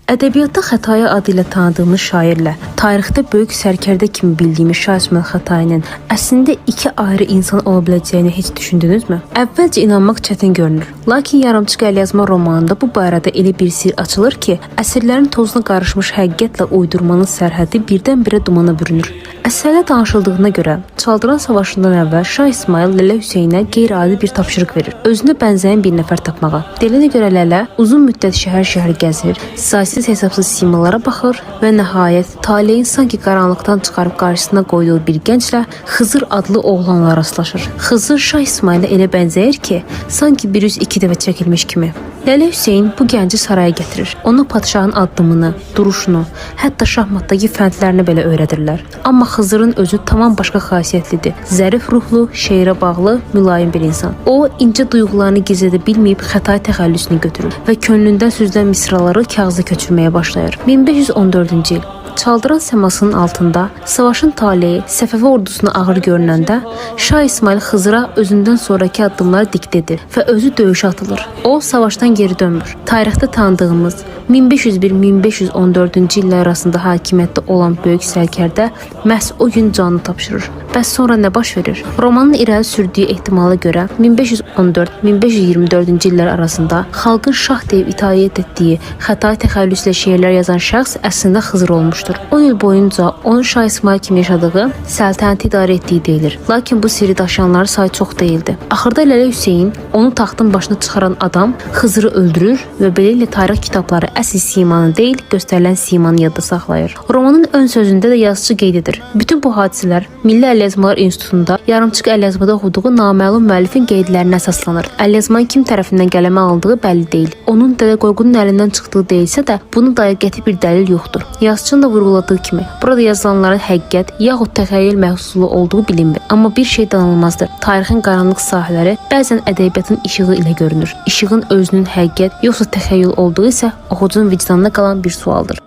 Ədəbiyyatda Xətai adı ilə tanıdığımız şairlə tarixdə böyük sərkərdə kimi bildiyimiz Şah İsmayıl Xətainin əslində iki ayrı insan ola biləcəyini heç düşündünüzmü? Əvvəlcə inanmaq çətin görünür. Lakin yarımçıq əlyazma romanında bu barədə elə bir sir açılır ki, əsrlərin tozuna qarışmış həqiqətlə uydurmanın sərhədi birdən-birə dumana bürünür. Əsərdə danışıldığına görə, Çaldıran savaşından əvvəl Şah İsmayıl Lələ Hüseynə qeyri-adi bir tapşırıq verir. Özünə bənzəyən bir nəfər tapmağa. Deyilənə görə Lələ uzun müddət şəhər-şəhər gəzir, saysız-hesabsız simalara baxır və nəhayət taleyin sanki qaranlıqdan çıxarıb qarşısına qoyduğu bir gənclə Xızır adlı oğlanla rastlaşır. Xızır Şah İsmayıla elə bənzəyir ki, sanki bir üz iki dəfə çəkilmiş kimi. Lələ Hüseyn bu gənci saraya gətirir. Ona padşahın addımını, duruşunu, hətta şahmatdakı fəndlərini belə öyrədirlər. Amma Xızırın özü tamam başqa xasiyyətlidir. Zərif ruhlu, şeirə bağlı, mülayim bir insan. O, incə duyğularını gizlədə bilməyib Xətai təxəllüsünü götürür və könlündən süzülən misraları kağıza köçürməyə başlayır. 1514-cü il. Çaldıran səmasının altında savaşın taleyi Səfəvi ordusuna ağır görünəndə Şah İsmayıl Xızıra özündən sonraki addımları dikt edir və özü döyüşə atılır. O, savaşdan geri dönmür. Tarixdə tanıdığımız 1501-1514-cü illər arasında hakimiyyətdə olan böyük sərkərdə məhz o gün canını tapşırır. Bəs sonra nə baş verir? Romanın irəli sürdüyü ehtimala görə 1514-1524-cü illər arasında xalqın şah deyib itaət etdiyi Xətai təxəllüslə şeirlər yazan şəxs əslində Xızır olmuşdur. 10 il boyunca onun Şah İsmayıl kimi yaşadığı, səltənəti idarə etdiyi deyilir. Lakin bu sirri daşıyanların sayı çox deyildi. Axırda Lələ Hüseyn, onu taxtın başına çıxaran adam Xızırı öldürür və beləliklə tarix kitabları əsl simanı deyil, göstərilən simanı yadda saxlayır. Romanın ön sözündə də yazıcı qeyd edir. Bütün bu hadisələr Milli Əlyazmalar İnstitutunda yarımçıq əlyazmada oxuduğu naməlum müəllifin qeydlərinə əsaslanır. Əlyazmanın kim tərəfindən qələmə alındığı bəlli deyil. Onun Dədə Qorqudun əlindən çıxdığı deyilsə də, bunun dair qəti bir dəlil yoxdur. Yazıcının da vurğuladığı kimi, burada yazılanların həqiqət yaxud təxəyyül məhsulu olduğu bilinmir. Amma bir şey danılmazdır. Tarixin qaranlıq sahələri bəzən ədəbiyyatın işığı ilə görünür. İşığın özünün həqiqət yoxsa təxəyyül olduğu isə oxucunun vicdanına qalan bir sualdır.